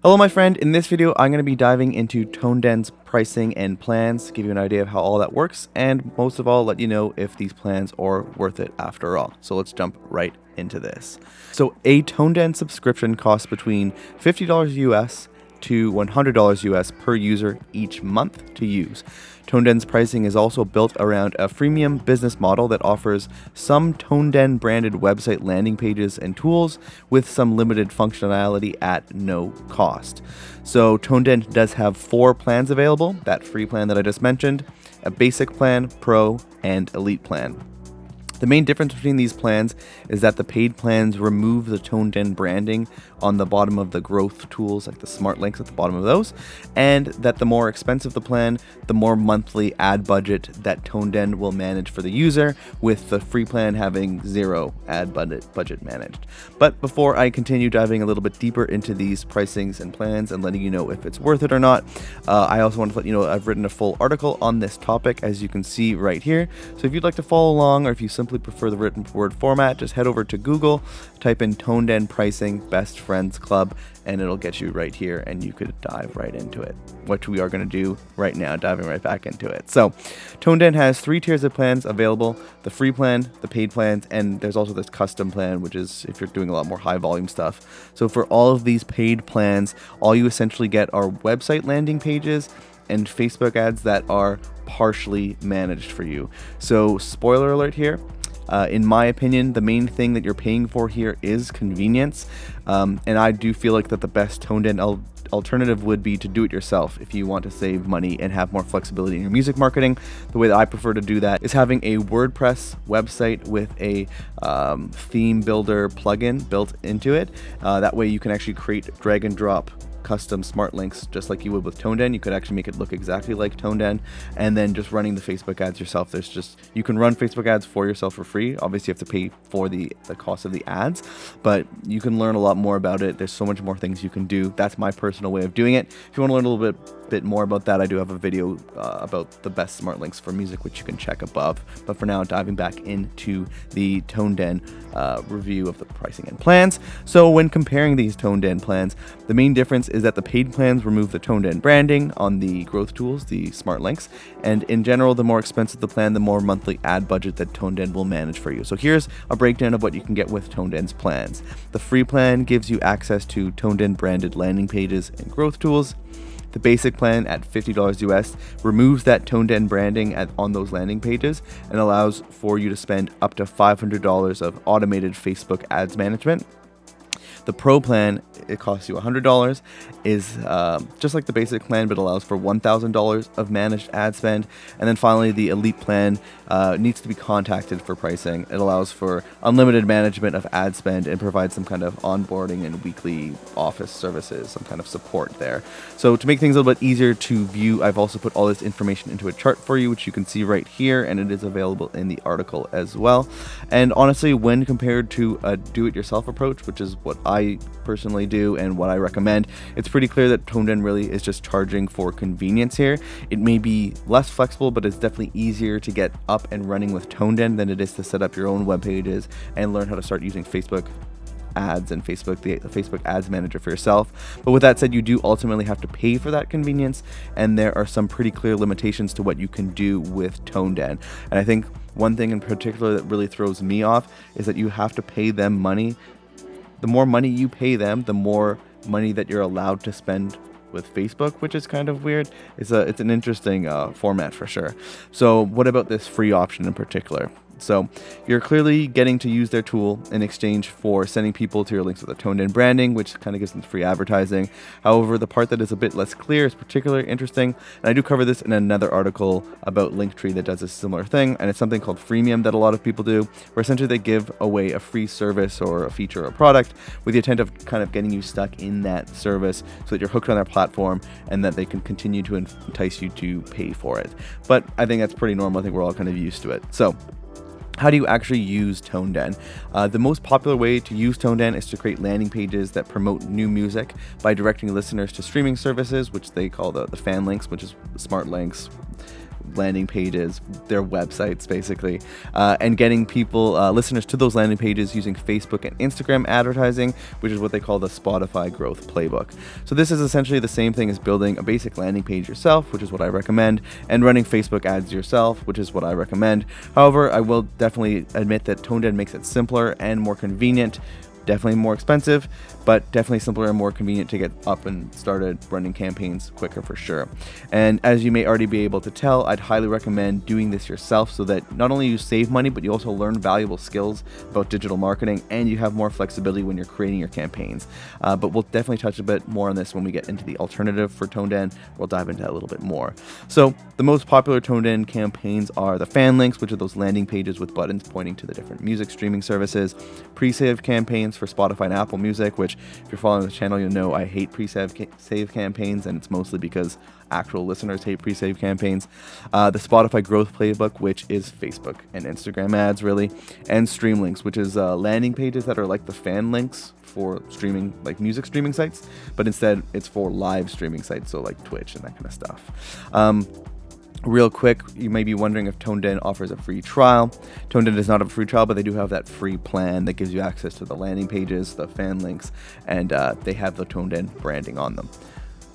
Hello my friend, in this video I'm going to be diving into ToneDen's pricing and plans, give you an idea of how all that works, and most of all let you know if these plans are worth it after all. So let's jump right into this. So a ToneDen subscription costs between $50 US to $100 US per user each month to use. ToneDen's pricing is also built around a freemium business model that offers some ToneDen branded website landing pages and tools with some limited functionality at no cost. So ToneDen does have 4 plans available: that free plan that I just mentioned, a basic plan, pro, and elite plan. The main difference between these plans is that the paid plans remove the ToneDen branding on the bottom of the growth tools, like the smart links at the bottom of those, and that the more expensive the plan, the more monthly ad budget that ToneDen will manage for the user, with the free plan having 0 ad budget managed. But before I continue diving a little bit deeper into these pricings and plans and letting you know if it's worth it or not, I also want to let you know I've written a full article on this topic, as you can see right here. So if you'd like to follow along, or if you simply prefer the written word format, just head over to Google, type in ToneDen pricing best friends club, and it'll get you right here, and you could dive right into it, which we are going to do right now, diving right back into it. So ToneDen has 3 tiers of plans available: the free plan, the paid plans, and there's also this custom plan, which is if you're doing a lot more high volume stuff. So for all of these paid plans, all you essentially get are website landing pages and Facebook ads that are partially managed for you. So spoiler alert here, in my opinion, the main thing that you're paying for here is convenience, and I do feel like that the best ToneDen alternative would be to do it yourself if you want to save money and have more flexibility in your music marketing. The way that I prefer to do that is having a WordPress website with a theme builder plugin built into it. That way you can actually create drag and drop custom smart links just like you would with ToneDen. You could actually make it look exactly like ToneDen, and then just running the Facebook ads yourself. You can run Facebook ads for yourself for free. Obviously you have to pay for the cost of the ads, but you can learn a lot more about it. There's so much more things you can do. That's my personal way of doing it. If you want to learn a little bit more about that, I do have a video about the best smart links for music, which you can check above. But for now, diving back into the ToneDen review of the pricing and plans. So when comparing these ToneDen plans, the main difference is that the paid plans remove the ToneDen branding on the growth tools, the smart links, and in general, the more expensive the plan, the more monthly ad budget that ToneDen will manage for you. So here's a breakdown of what you can get with ToneDen's plans. The free plan gives you access to ToneDen branded landing pages and growth tools. The basic plan at $50 US removes that ToneDen branding on those landing pages and allows for you to spend up to $500 of automated Facebook ads management. The pro plan, it costs you $100, is just like the basic plan, but allows for $1,000 of managed ad spend. And then finally, the elite plan needs to be contacted for pricing. It allows for unlimited management of ad spend and provides some kind of onboarding and weekly office services, some kind of support there. So to make things a little bit easier to view, I've also put all this information into a chart for you, which you can see right here, and it is available in the article as well. And honestly, when compared to a do-it-yourself approach, which is what I personally do and what I recommend, it's pretty clear that ToneDen really is just charging for convenience here. It may be less flexible, but it's definitely easier to get up and running with ToneDen than it is to set up your own web pages and learn how to start using Facebook ads and the Facebook ads manager for yourself. But with that said, you do ultimately have to pay for that convenience, and there are some pretty clear limitations to what you can do with ToneDen. And I think one thing in particular that really throws me off is that you have to pay them money. The more money you pay them, the more money that you're allowed to spend with Facebook, which is kind of weird. It's an interesting format for sure. So what about this free option in particular? So you're clearly getting to use their tool in exchange for sending people to your links with the ToneDen branding, which kind of gives them free advertising. However, the part that is a bit less clear is particularly interesting, and I do cover this in another article about Linktree that does a similar thing, and it's something called freemium that a lot of people do, where essentially they give away a free service or a feature or product with the intent of kind of getting you stuck in that service so that you're hooked on their platform and that they can continue to entice you to pay for it. But I think that's pretty normal. I think we're all kind of used to it. So how do you actually use ToneDen? The most popular way to use ToneDen is to create landing pages that promote new music by directing listeners to streaming services, which they call the fan links, which is smart links, landing pages, their websites basically, and getting people, listeners to those landing pages using Facebook and Instagram advertising, which is what they call the Spotify growth playbook. So this is essentially the same thing as building a basic landing page yourself, which is what I recommend, and running Facebook ads yourself, which is what I recommend. However, I will definitely admit that ToneDen makes it simpler and more convenient. Definitely more expensive, but definitely simpler and more convenient to get up and started running campaigns quicker for sure. And as you may already be able to tell, I'd highly recommend doing this yourself so that not only you save money, but you also learn valuable skills about digital marketing, and you have more flexibility when you're creating your campaigns. But we'll definitely touch a bit more on this when we get into the alternative for ToneDen. We'll dive into that a little bit more. So the most popular ToneDen campaigns are the fan links, which are those landing pages with buttons pointing to the different music streaming services, pre-save campaigns for Spotify and Apple Music, which if you're following the channel, you'll know I hate pre-save campaigns, and it's mostly because actual listeners hate pre-save campaigns. The Spotify growth playbook, which is Facebook and Instagram ads really, and stream links, which is landing pages that are like the fan links for streaming, like music streaming sites, but instead it's for live streaming sites, so like Twitch and that kind of stuff. Real quick, you may be wondering if ToneDen offers a free trial. ToneDen does not have a free trial, but they do have that free plan that gives you access to the landing pages, the fan links, and they have the ToneDen branding on them.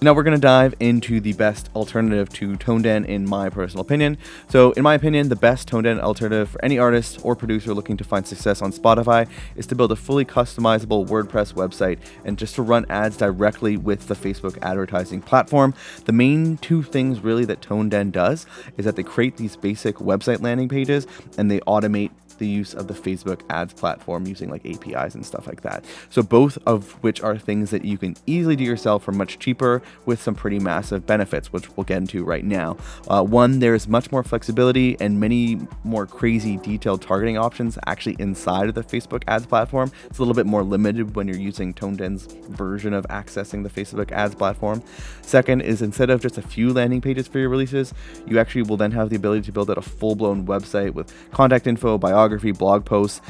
Now we're going to dive into the best alternative to ToneDen in my personal opinion. So in my opinion, the best ToneDen alternative for any artist or producer looking to find success on Spotify is to build a fully customizable WordPress website and just to run ads directly with the Facebook advertising platform. The main two things really that ToneDen does is that they create these basic website landing pages and they automate the use of the Facebook ads platform using like APIs and stuff like that. So both of which are things that you can easily do yourself for much cheaper with some pretty massive benefits, which we'll get into right now. One, there's much more flexibility and many more crazy detailed targeting options actually inside of the Facebook ads platform. It's a little bit more limited when you're using ToneDen's version of accessing the Facebook ads platform. Second is instead of just a few landing pages for your releases, you actually will then have the ability to build out a full-blown website with contact info, biography, blog posts,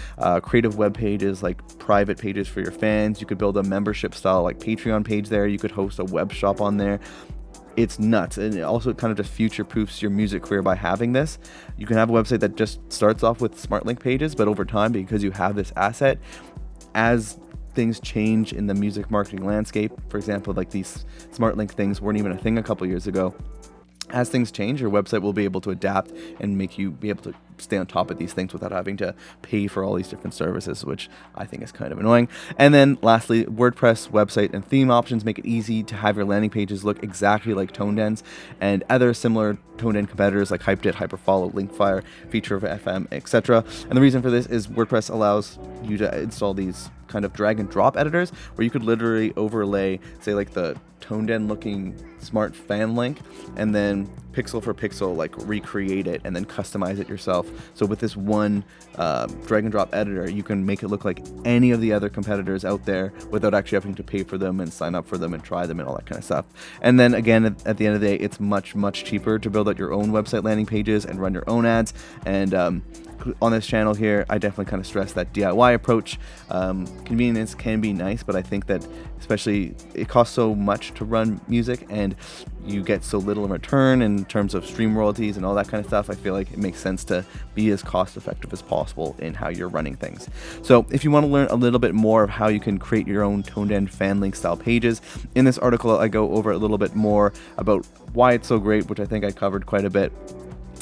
creative web pages like private pages for your fans. You could build a membership style like Patreon page there. You could host a web shop on there. It's nuts, and it also kind of just future proofs your music career by having this. You can have a website that just starts off with smart link pages, but over time, because you have this asset, as things change in the music marketing landscape, for example, like these smart link things weren't even a thing a couple years ago. As things change, your website will be able to adapt and make you be able to stay on top of these things without having to pay for all these different services, which I think is kind of annoying. And then lastly, WordPress website and theme options make it easy to have your landing pages look exactly like ToneDen's and other similar ToneDen competitors like Hypedit, Hyperfollow, Linkfire, Feature of FM, etc. And the reason for this is WordPress allows you to install these kind of drag and drop editors where you could literally overlay, say, like the ToneDen looking smart fan link and then pixel for pixel like recreate it and then customize it yourself. So with this one drag and drop editor, you can make it look like any of the other competitors out there without actually having to pay for them and sign up for them and try them and all that kind of stuff. And then again, at the end of the day, it's much cheaper to build out your own website landing pages and run your own ads. And on this channel here, I definitely kind of stress that DIY approach. Convenience can be nice, but I think that especially it costs so much to run music and you get so little in return in terms of stream royalties and all that kind of stuff. I feel like it makes sense to be as cost effective as possible in how you're running things. So if you want to learn a little bit more of how you can create your own ToneDen fan link style pages, in this article I go over a little bit more about why it's so great, which I think I covered quite a bit.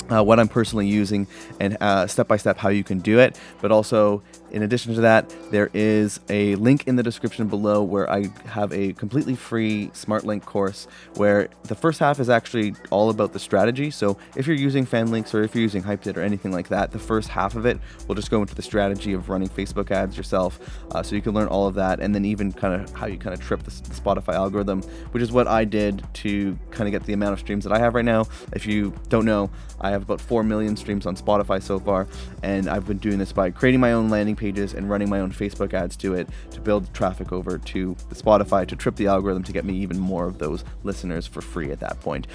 What I'm personally using and step-by-step how you can do it. But also, in addition to that, there is a link in the description below where I have a completely free Smart Link course where the first half is actually all about the strategy. So if you're using fan links or if you're using Hypedit or anything like that, the first half of it will just go into the strategy of running Facebook ads yourself. So you can learn all of that, and then even kind of how you kind of trip the Spotify algorithm, which is what I did to kind of get the amount of streams that I have right now. If you don't know, I have about 4 million streams on Spotify so far, and I've been doing this by creating my own landing pages and running my own Facebook ads to it to build traffic over to the Spotify to trip the algorithm to get me even more of those listeners for free at that point.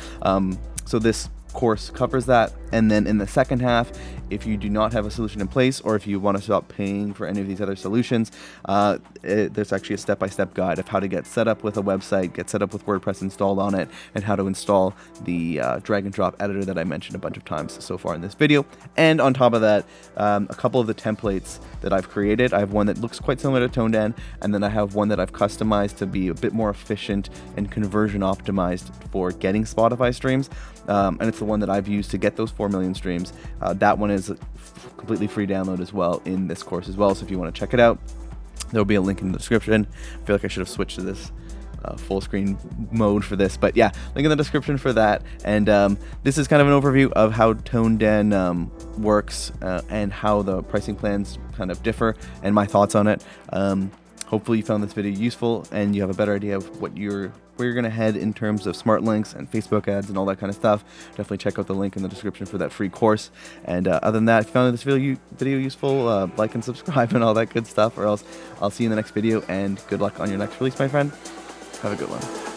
So this course covers that. And then in the second half, if you do not have a solution in place, or if you want to stop paying for any of these other solutions, there's actually a step-by-step guide of how to get set up with a website, get set up with WordPress installed on it, and how to install the drag and drop editor that I mentioned a bunch of times so far in this video. And on top of that, a couple of the templates that I've created. I have one that looks quite similar to ToneDen, and then I have one that I've customized to be a bit more efficient and conversion optimized for getting Spotify streams. And it's the one that I've used to get those 4 million streams. That one is a completely free download as well in this course as well. So if you want to check it out, there'll be a link in the description. I feel like I should have switched to this full screen mode for this, but yeah, link in the description for that. And this is kind of an overview of how ToneDen works and how the pricing plans kind of differ and my thoughts on it. Hopefully you found this video useful and you have a better idea of where you're going to head in terms of smart links and Facebook ads and all that kind of stuff. Definitely check out the link in the description for that free course. And other than that, if you found this video useful, like and subscribe and all that good stuff, or else I'll see you in the next video, and good luck on your next release, my friend. Have a good one.